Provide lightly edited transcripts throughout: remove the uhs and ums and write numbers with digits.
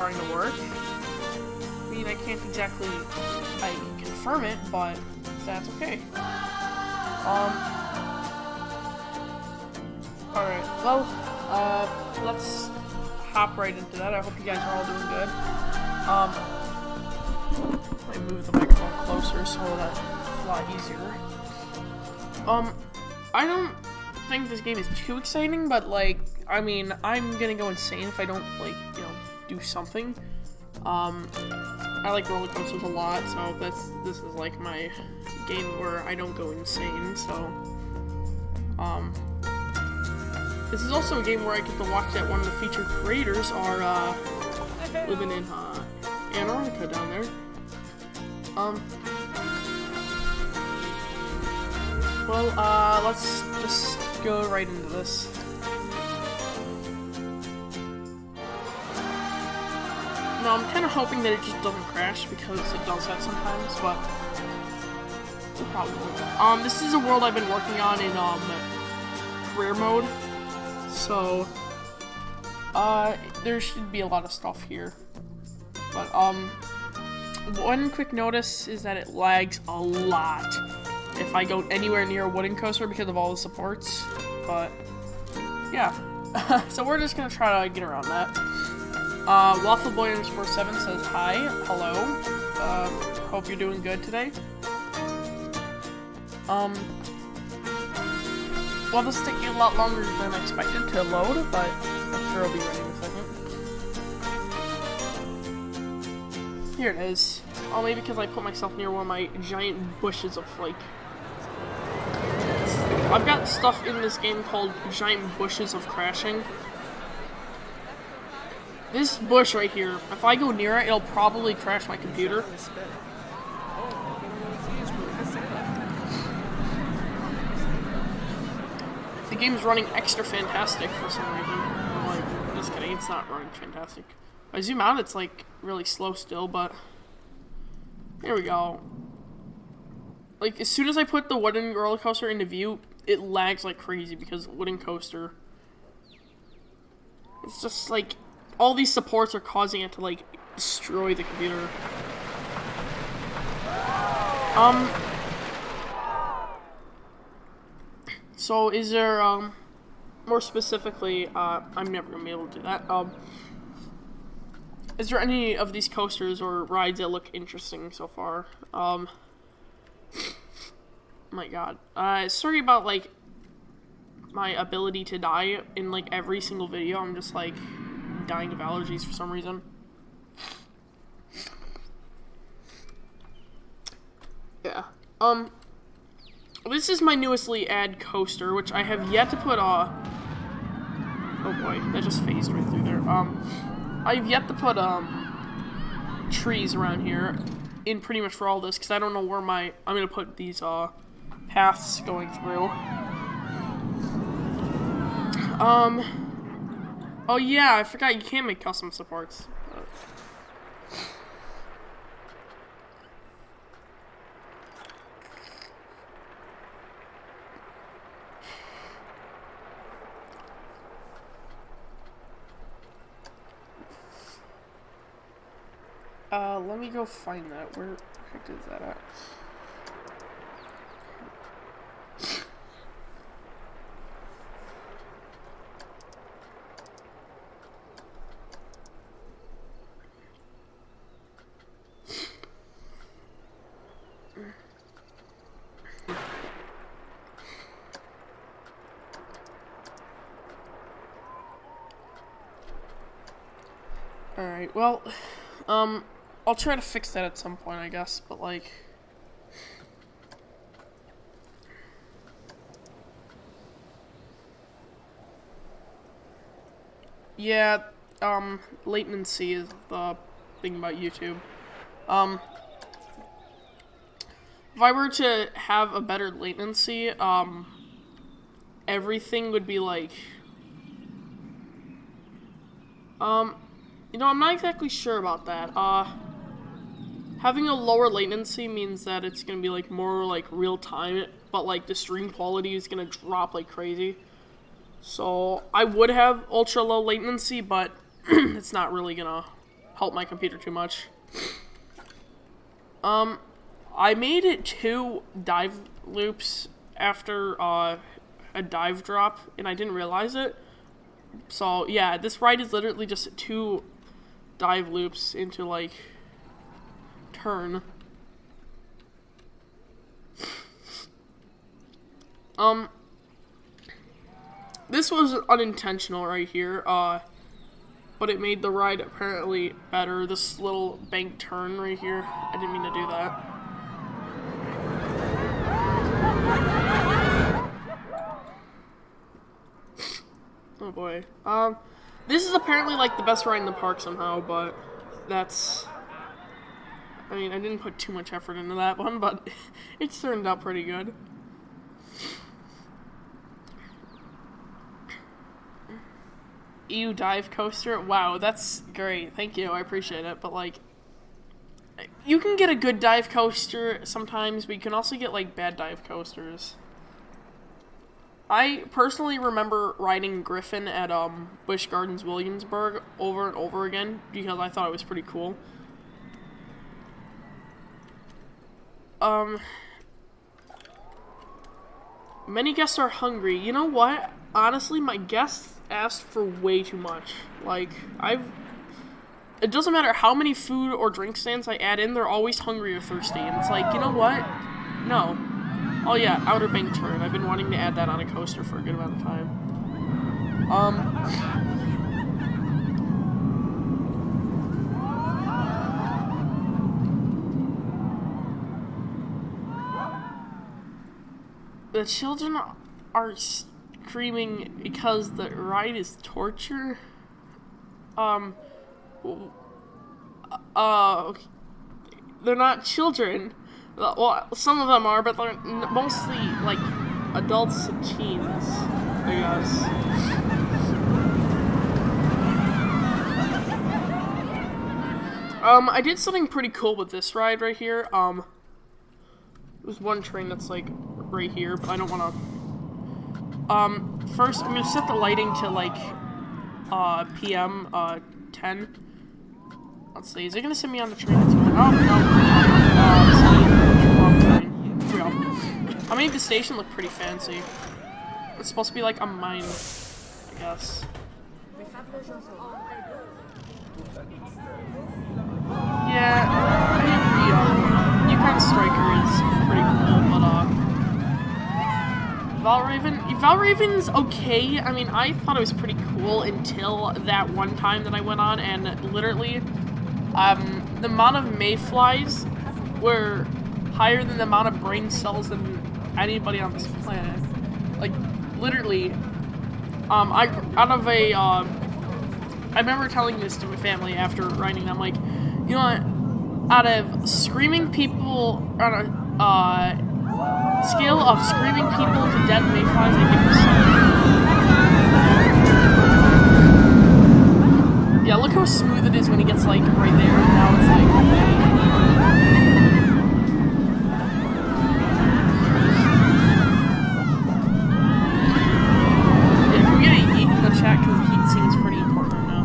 starting to work. I mean, I can't exactly confirm it, but that's okay. Alright, well, let's hop right into that. I hope you guys are all doing good. Let me move the microphone closer so that's a lot easier. I don't think this game is too exciting, but, like, I mean, I'm gonna go insane if I don't, like, you know, do something. I like RollerCoasters a lot, so this is, like, my game where I don't go insane, so, this is also a game where I get to watch that one of the featured creators are, living in, Antarctica down there. Well, let's just go right into this. No, I'm kind of hoping that it just doesn't crash because it does that sometimes, but it probably won't. This is a world I've been working on in, career mode, so, there should be a lot of stuff here, but, one quick notice is that it lags a lot if I go anywhere near a wooden coaster because of all the supports, but, yeah, so we're just gonna try to get around that. WaffleBoy_7 says hi, hello, hope you're doing good today. Well, this is taking a lot longer than expected to load, but I'm sure it'll be ready in a second. Here it is. Oh, maybe because I put myself near one of my giant bushes of, like... I've got stuff in this game called giant bushes of crashing. This bush right here, if I go near it, it'll probably crash my computer. The game's running extra fantastic for some reason. I'm like, just kidding, it's not running fantastic. If I zoom out, it's like really slow still, but here we go. Like, as soon as I put the wooden roller coaster into view, it lags like crazy because wooden coaster. It's just like all these supports are causing it to like destroy the computer. So is there more specifically, I'm never gonna be able to do that. Is there any of these coasters or rides that look interesting so far? My god. Sorry about, like, my ability to die in, like, every single video. I'm just, like, dying of allergies for some reason. Yeah. This is my newestly add coaster, which I have yet to put, oh boy, that just phased right through there. I've yet to put, trees around here in pretty much for all this, because I don't know where I'm gonna put these, paths going through. Oh yeah, I forgot you can't make custom supports. Let me go find that. Where the heck is that at? Alright, well, I'll try to fix that at some point, I guess, but, like... Yeah, latency is the thing about YouTube. If I were to have a better latency, everything would be, like... You know, I'm not exactly sure about that. Having a lower latency means that it's gonna be, like, more, like, real time, but, like, the stream quality is gonna drop like crazy. So, I would have ultra low latency, but it's not really gonna help my computer too much. I made 2 dive loops after a dive drop, and I didn't realize it. So yeah, this ride is literally just 2 dive loops into like turn. This was unintentional right here, but it made the ride apparently better. This little bank turn right here, I didn't mean to do that. Oh boy. This is apparently like the best ride in the park somehow, but that's... I mean, I didn't put too much effort into that one, but it turned out pretty good. EU dive coaster? Wow, that's great. Thank you, I appreciate it. But like, you can get a good dive coaster sometimes, but you can also get like bad dive coasters. I personally remember riding Griffin at Busch Gardens Williamsburg over and over again because I thought it was pretty cool. Many guests are hungry. You know what? Honestly, my guests asked for way too much. Like, it doesn't matter how many food or drink stands I add in, they're always hungry or thirsty. And it's like, you know what? No. Oh yeah, Outer Bank Turn. I've been wanting to add that on a coaster for a good amount of time. The children are screaming because the ride is torture. They're not children. Well, some of them are, but they're mostly, like, adults and teens, I guess. I did something pretty cool with this ride right here. There's one train that's, like, right here, but I don't want to... First, I'm going to set the lighting to, like, PM, 10. Let's see, is it going to send me on the train that's going... Oh, no. Wrong train. Here we go. I made the station look pretty fancy. It's supposed to be, like, a mine, I guess. Yeah, I agree, Yukon Striker is pretty cool, but, Valraven's okay. I mean, I thought it was pretty cool until that one time that I went on, and literally, the amount of mayflies were higher than the amount of brain cells than anybody on this planet. Like, literally, I remember telling this to my family after writing, I'm like, you know what, out of screaming people, on a scale of screaming people to dead mayflies, I give this. Yeah, look how smooth it is when he gets, like, right there, and now it's like... Yeah, can we get a yeet in the chat, because heat seems pretty important now.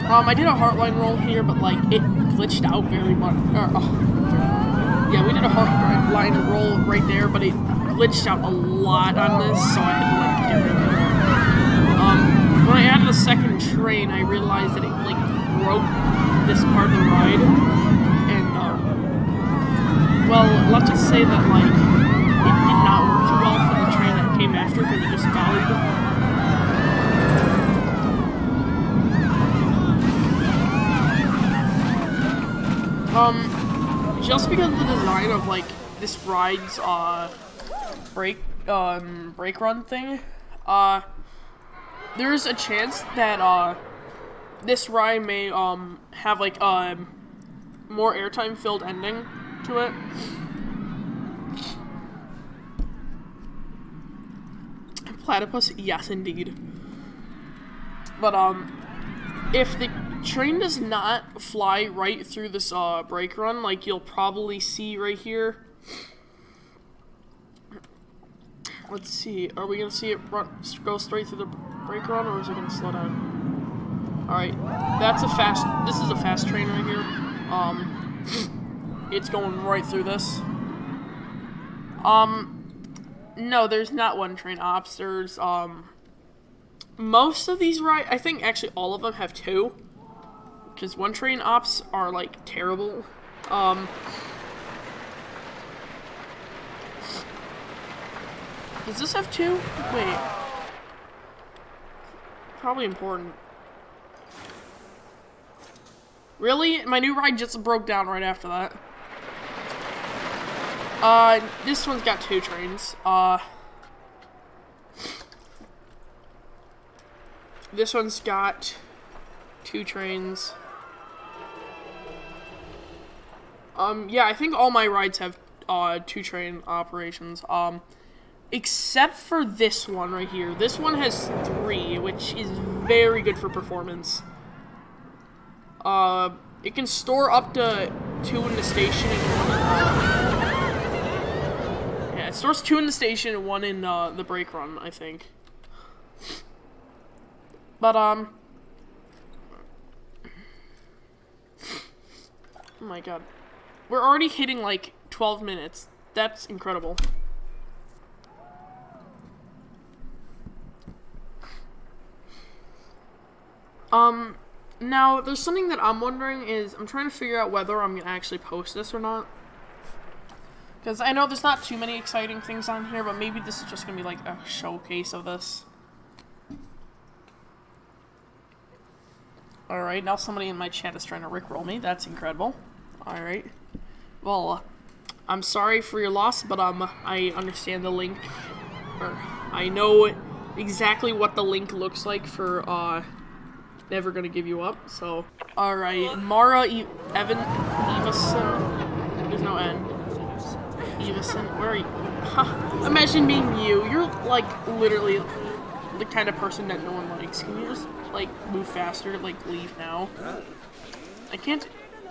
I did a heartline roll here, but, like, it glitched out very much. Yeah, we did a heartline roll right there, but it glitched out a lot on this, so I had to, like, get rid of it. When I added a second train, I realized that it, like, broke this part of the ride, and, well, let's just say that, like, it did not work too well for the train that came after, because it just dollied. Just because of the design of, like, this ride's, brake run thing, there's a chance that, this ride may, have, like, more airtime filled ending to it. Platypus? Yes, indeed. But, if the train does not fly right through this, brake run, like you'll probably see right here. Let's see, are we gonna see it go straight through the brake run, or is it gonna slow down? Alright, that's a fast, this is a fast train right here. It's going right through this. No, there's not one train ops. There's, most of these rides, I think actually all of them have two. Because one train ops are, like, terrible. Does this have two? Wait. Probably important. Really? My new ride just broke down right after that. This one's got two trains. This one's got two trains. Yeah, I think all my rides have, two train operations. Except for this one right here. This one has three, which is very good for performance. It can store up to two in the station and one in, yeah, it stores two in the station and one in, the brake run, I think. But, oh my god. We're already hitting, like, 12 minutes. That's incredible. Now, there's something that I'm wondering is, I'm trying to figure out whether I'm gonna actually post this or not. Because I know there's not too many exciting things on here, but maybe this is just gonna be like a showcase of this. Alright, now somebody in my chat is trying to rickroll me. That's incredible. Alright. Well, I'm sorry for your loss, but I understand the link. Or, I know exactly what the link looks like for, Never Gonna Give You Up, so. Alright, Mara Evason. There's no N. Evason, where are you? Huh. Imagine being you. You're, like, literally the kind of person that no one likes. Can you just, like, move faster? Like, leave now? I can't.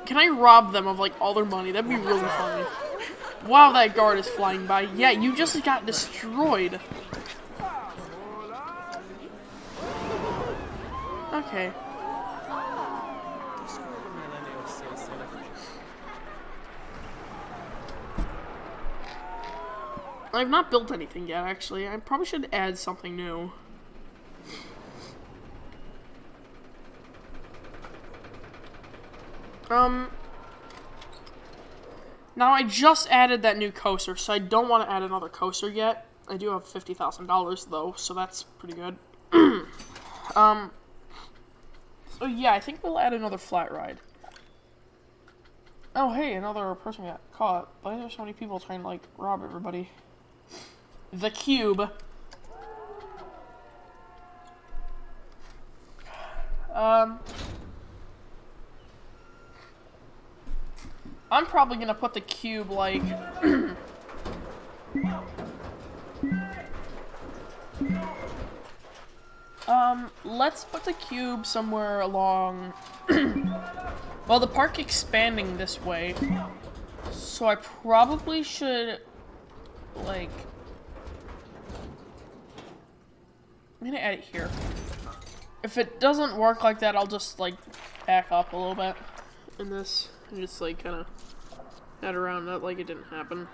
Can I rob them of, like, all their money? That'd be really funny. Wow, that guard is flying by. Yeah, you just got destroyed. Okay. I've not built anything yet, actually. I probably should add something new. Now I just added that new coaster, so I don't want to add another coaster yet. I do have $50,000 though, so that's pretty good. So yeah, I think we'll add another flat ride. Oh hey, another person got caught. Why are there so many people trying to, like, rob everybody? The cube. I'm probably gonna put the cube, like, let's put the cube somewhere along, well, the park expanding this way, so I probably should, like, I'm gonna add it here. If it doesn't work like that, I'll just, like, back up a little bit in this, and just, like, kind of head around that like it didn't happen.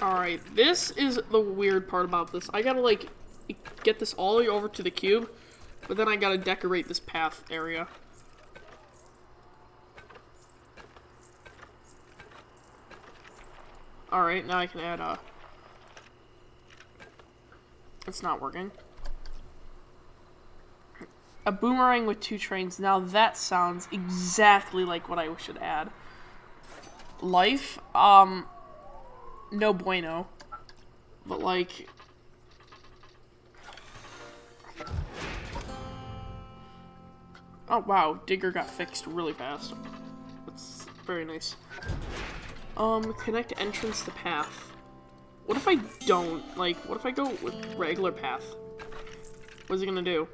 Alright, this is the weird part about this. I gotta, like, get this all the way over to the cube, but then I gotta decorate this path area. Alright, now I can add a... It's not working. A boomerang with two trains. Now that sounds exactly like what I should add. Life, no bueno. But, like... Oh, wow. Digger got fixed really fast. That's very nice. Connect entrance to path. What if I don't? Like, what if I go with regular path? What is it gonna do?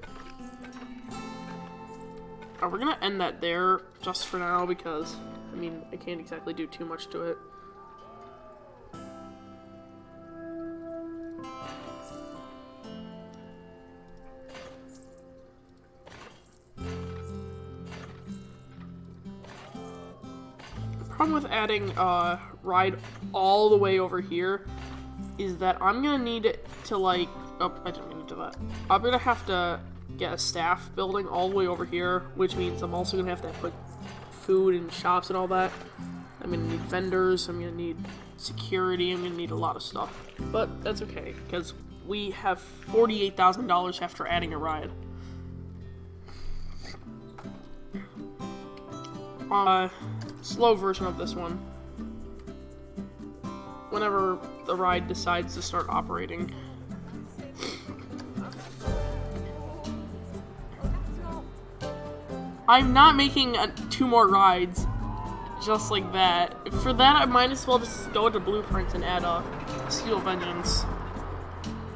Oh, we're gonna end that there just for now because, I mean, I can't exactly do too much to it. problem with adding a ride all the way over here is that I'm gonna need to like, oh, I didn't mean to do that. I'm gonna have to get a staff building all the way over here, which means I'm also gonna have to put food and shops and all that. I'm gonna need vendors, I'm gonna need security, I'm gonna need a lot of stuff. But that's okay, because we have $48,000 after adding a ride. Slow version of this one. Whenever the ride decides to start operating. I'm not making 2 more rides just like that. For that, I might as well just go to blueprints and add a Steel Vengeance.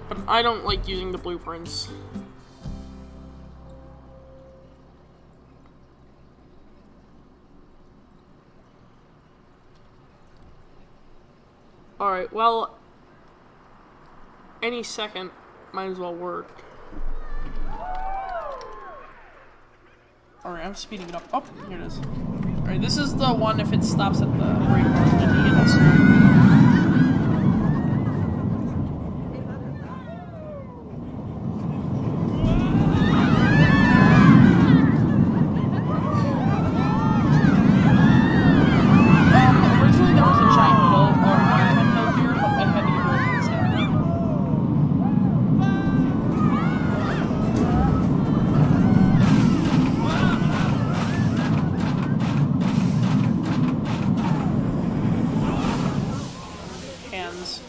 But I don't like using the blueprints. Alright, well, any second might as well work. Alright, I'm speeding it up. Oh, here it is. Alright, this is the one if it stops at the brake line and you get us.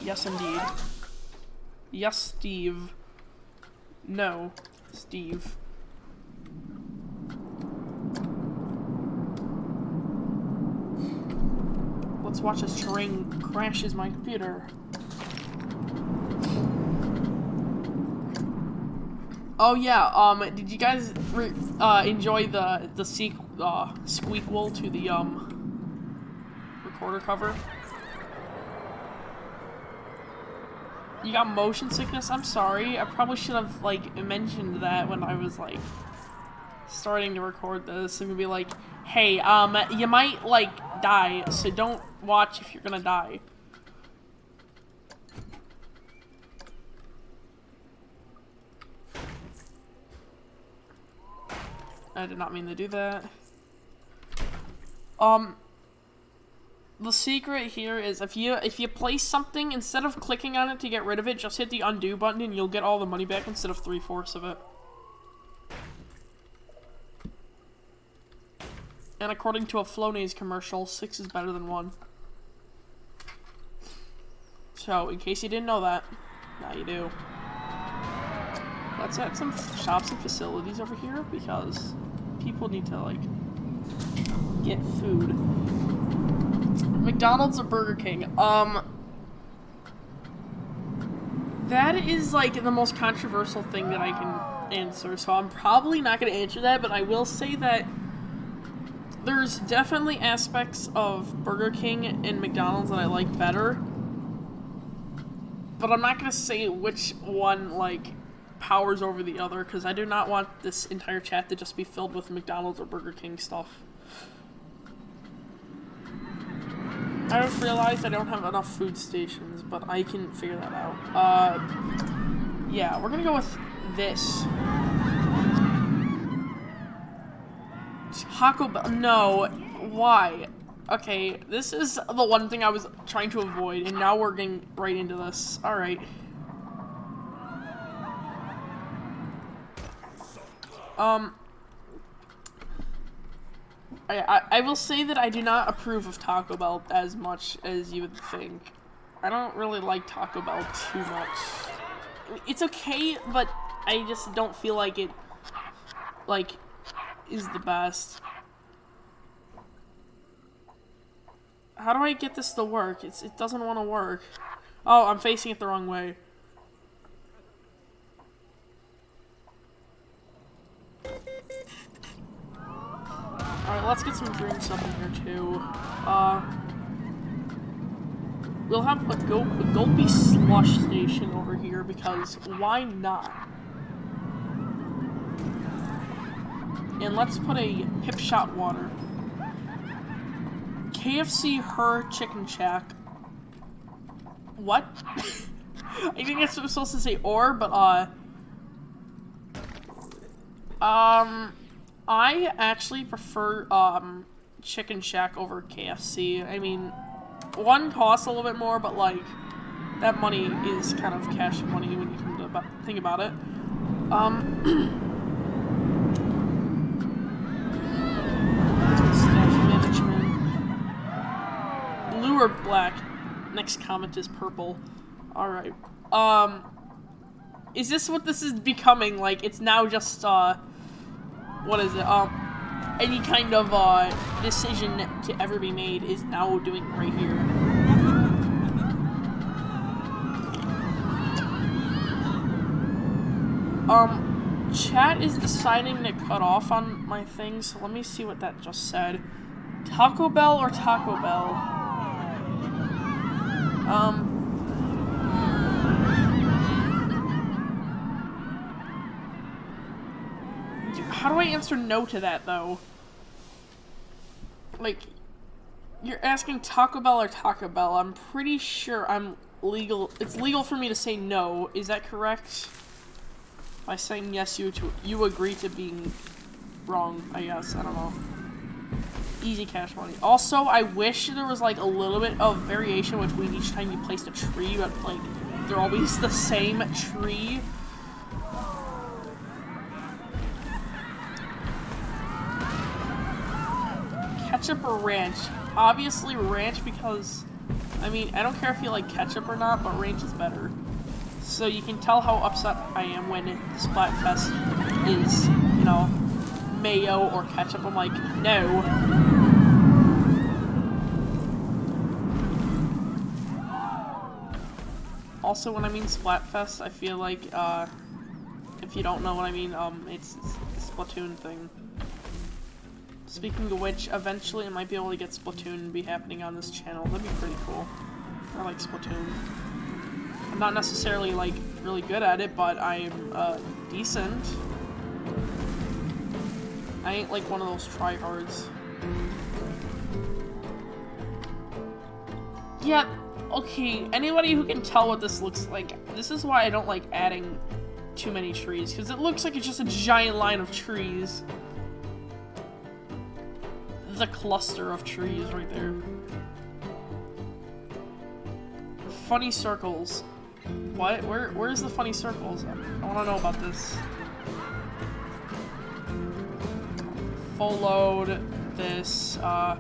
Yes, indeed. Yes, Steve. No, Steve. Let's watch this train crashes my computer. Oh yeah, did you guys enjoy the squeakquel to the recorder cover? You got motion sickness? I'm sorry. I probably should have, like, mentioned that when I was, like, starting to record this. And be like, hey, you might, like, die, so don't watch if you're gonna die. I did not mean to do that. The secret here is if you place something, instead of clicking on it to get rid of it, just hit the undo button and you'll get all the money back instead of 3/4 of it. And according to a Flonase commercial, 6 is better than 1. So, in case you didn't know that, now you do. Let's add some shops and facilities over here because people need to, like, get food. McDonald's or Burger King? That is, like, the most controversial thing that I can answer, so I'm probably not going to answer that, but I will say that there's definitely aspects of Burger King and McDonald's that I like better, but I'm not going to say which one, like, powers over the other, because I do not want this entire chat to just be filled with McDonald's or Burger King stuff. I just realized I don't have enough food stations, but I can figure that out. Yeah, we're gonna go with this. Taco Bell. No. Why? Okay, this is the one thing I was trying to avoid, and now we're getting right into this. Alright. I will say that I do not approve of Taco Bell as much as you would think. I don't really like Taco Bell too much. It's okay, but I just don't feel like it, like, is the best. How do I get this to work? It doesn't want to work. Oh, I'm facing it the wrong way. Alright, let's get some drinks up in here, too. We'll have a Gulpy Slush station over here, because why not? And let's put a Hip Shot Water. KFC, her Chicken Shack. What? I think it's supposed to say or, but, I actually prefer, Chicken Shack over KFC. I mean, one costs a little bit more, but, like, that money is kind of cash money when you come to think about it. Staff management. Blue or black? Next comment is purple. Alright. Is this what this is becoming? Like, it's now just, what is it? Any kind of, decision to ever be made is now doing right here. Chat is deciding to cut off on my thing, so let me see what that just said. Taco Bell or Taco Bell? How do I answer no to that, though? Like, you're asking Taco Bell or Taco Bell. I'm pretty sure it's legal for me to say no. Is that correct? By saying yes, you agree to being wrong, I guess. I don't know. Easy cash money. Also, I wish there was, like, a little bit of variation between each time you placed a tree, but, like, they're always the same tree. Ketchup or ranch? Obviously ranch because, I mean, I don't care if you like ketchup or not, but ranch is better. So you can tell how upset I am when Splatfest is, you know, mayo or ketchup. I'm like, no. Also, when I mean Splatfest, I feel like, if you don't know what I mean, it's the Splatoon thing. Speaking of which, eventually I might be able to get Splatoon and be happening on this channel. That'd be pretty cool. I like Splatoon. I'm not necessarily, like, really good at it, but I'm, decent. I ain't, like, one of those tryhards. Yeah, okay, anybody who can tell what this looks like, this is why I don't like adding too many trees, because it looks like it's just a giant line of trees. There's a cluster of trees right there. Funny circles. What? Where's the funny circles? I want to know about this. Full load. This. I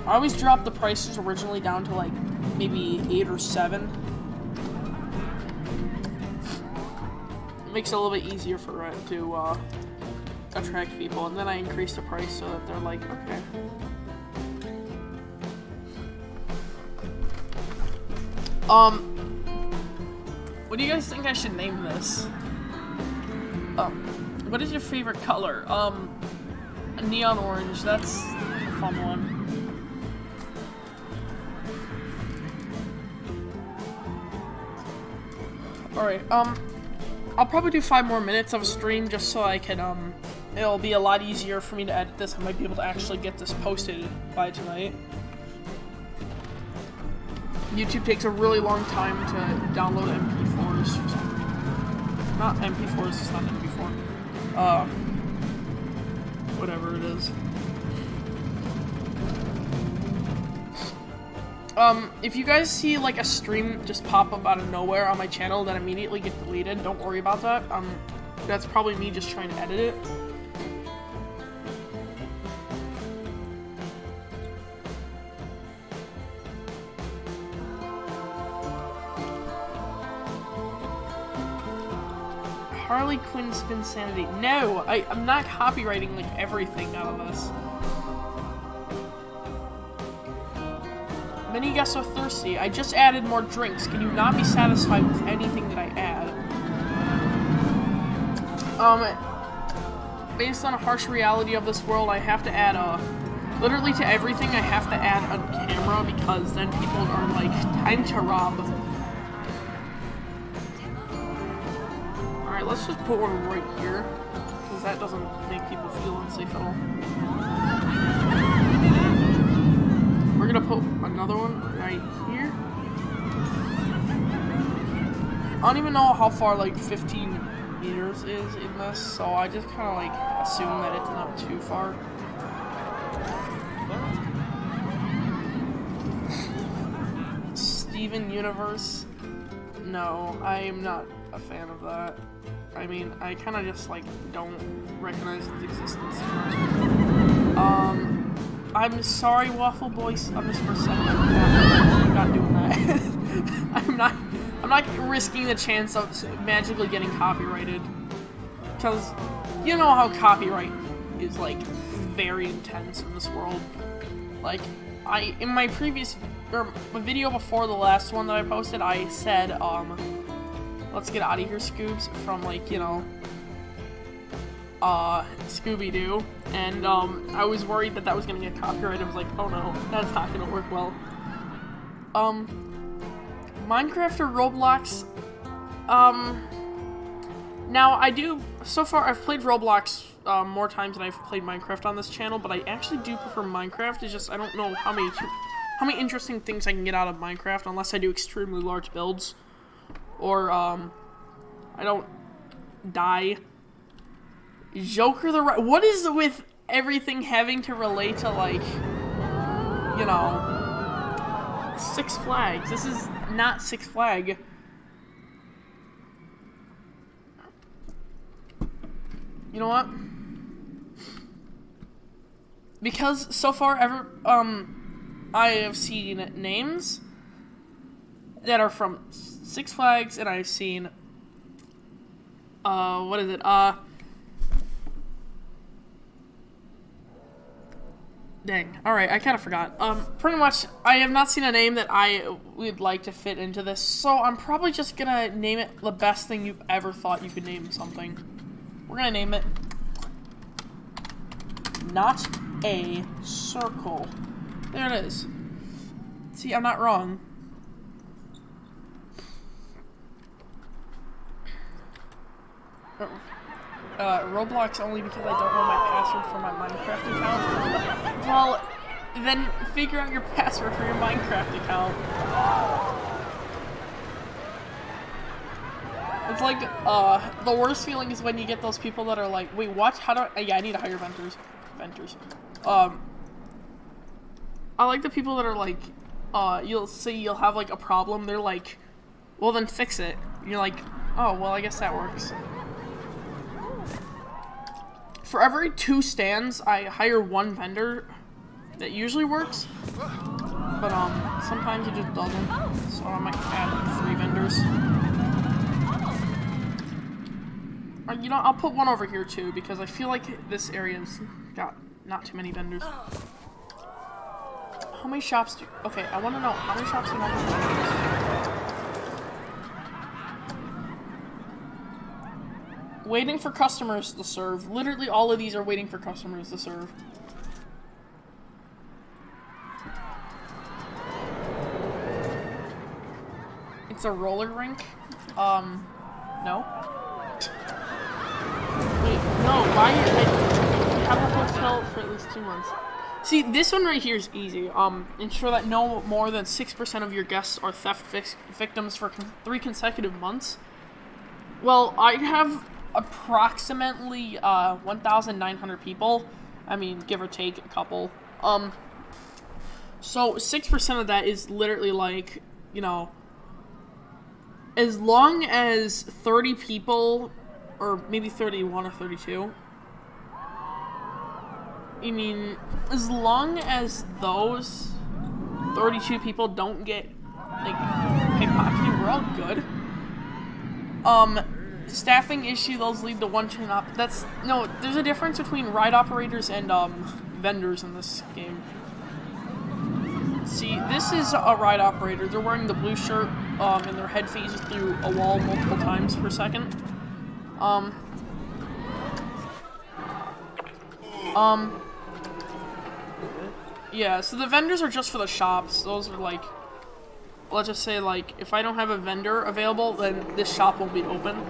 always drop the prices originally down to like maybe 8 or 7. It makes it a little bit easier for it to attract people, and then I increase the price so that they're like, okay. What do you guys think I should name this? What is your favorite color? Neon orange, that's a fun one. Alright, I'll probably do 5 more minutes of a stream just so I can, it'll be a lot easier for me to edit this. I might be able to actually get this posted by tonight. YouTube takes a really long time to download MP4s for some reason. Not MP4s, it's not MP4. Whatever it is. If you guys see like a stream just pop up out of nowhere on my channel that immediately get deleted, don't worry about that. That's probably me just trying to edit it. Harley Quinn Spin Sanity. No, I'm not copywriting like everything out of this. Many guests are thirsty. I just added more drinks. Can you not be satisfied with anything that I add? Based on a harsh reality of this world, I have to add literally to everything I have to add a camera because then people are like, time to rob. Alright, let's just put one right here, because that doesn't make people feel unsafe at all. gonna put another one right here. I don't even know how far like 15 meters is in this, so I just kind of like assume that it's not too far. Steven Universe. No, I am not a fan of that. I mean, I kind of just like don't recognize its existence. I'm sorry, Waffle Boys _7. I'm not doing that. I'm not risking the chance of magically getting copyrighted, because you know how copyright is like very intense in this world. Like, in my previous video before the last one that I posted, I said, let's get out of here, Scoobs, from like, you know, Scooby-Doo, and I was worried that was gonna get copyrighted. I was like, oh no, that's not gonna work well. Minecraft or Roblox? Now so far I've played Roblox more times than I've played Minecraft on this channel, but I actually do prefer Minecraft. It's just I don't know how many interesting things I can get out of Minecraft unless I do extremely large builds, or I don't die. Joker what is with everything having to relate to, like, you know, Six Flags? This is not Six Flag. You know what? Because so far I have seen names that are from Six Flags, and I've seen what is it? Dang. Alright, I kind of forgot. Pretty much, I have not seen a name that I would like to fit into this, so I'm probably just gonna name it the best thing you've ever thought you could name something. We're gonna name it Not a Circle. There it is. See, I'm not wrong. Roblox only because I don't know my password for my Minecraft account. Well, then figure out your password for your Minecraft account. It's like, the worst feeling is when you get those people that are like, wait, what? How do I... Yeah, I need to hire vendors. I like the people that are like, you'll have like a problem, they're like, well then fix it. And you're like, oh, well I guess that works. For every 2 stands, I hire 1 vendor. That usually works, but sometimes it just doesn't. So I might add like 3 vendors. You know, I'll put 1 over here too, because I feel like this area's got not too many vendors. How many shops do... Okay, I want to know how many shops do you have? Waiting for customers to serve. Literally all of these are waiting for customers to serve. It's a roller rink? No? Wait, no, why have a hotel for at least 2 months? See, this one right here is easy. Ensure that no more than 6% of your guests are theft victims for 3 consecutive months. Well, I have approximately 1,900 people. I mean, give or take a couple. So 6% of that is literally like, you know, as long as 30 people, or maybe 31 or 32. I mean, as long as those 32 people don't get, like, pickpocketed, we're all good. Staffing issue, those lead to one chain up. No, there's a difference between ride operators and, vendors in this game. See, this is a ride operator. They're wearing the blue shirt, and their head phases through a wall multiple times per second. Yeah, so the vendors are just for the shops. Those are like, let's just say, like, if I don't have a vendor available, then this shop won't be open.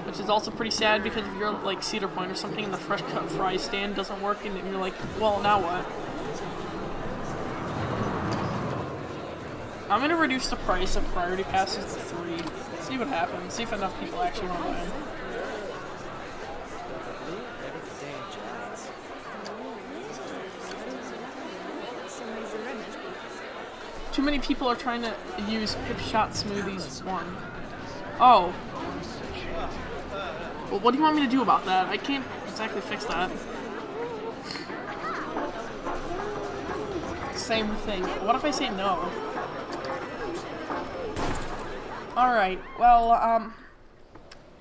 Which is also pretty sad, because if you're like Cedar Point or something and the fresh cut fries stand doesn't work, and you're like, well, now what? I'm gonna reduce the price of priority passes to 3. See what happens. See if enough people actually want to buy them. Too many people are trying to use Pip Shot Smoothies 1. Oh. Well, what do you want me to do about that? I can't exactly fix that. Same thing. What if I say no? Alright, well,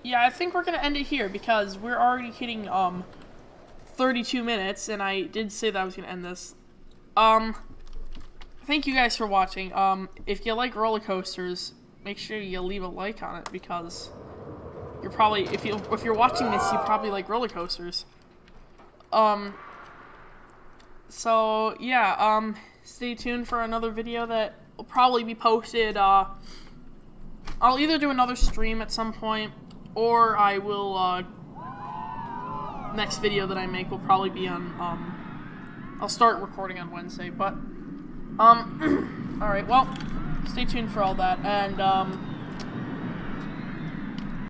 yeah, I think we're gonna end it here because we're already hitting, 32 minutes, and I did say that I was gonna end this. Thank you guys for watching. If you like roller coasters, make sure you leave a like on it because you're probably, if you're watching this, you probably like roller coasters. So, yeah, stay tuned for another video that will probably be posted, I'll either do another stream at some point, or I will, next video that I make will probably be on, I'll start recording on Wednesday, but, alright, well, stay tuned for all that, and,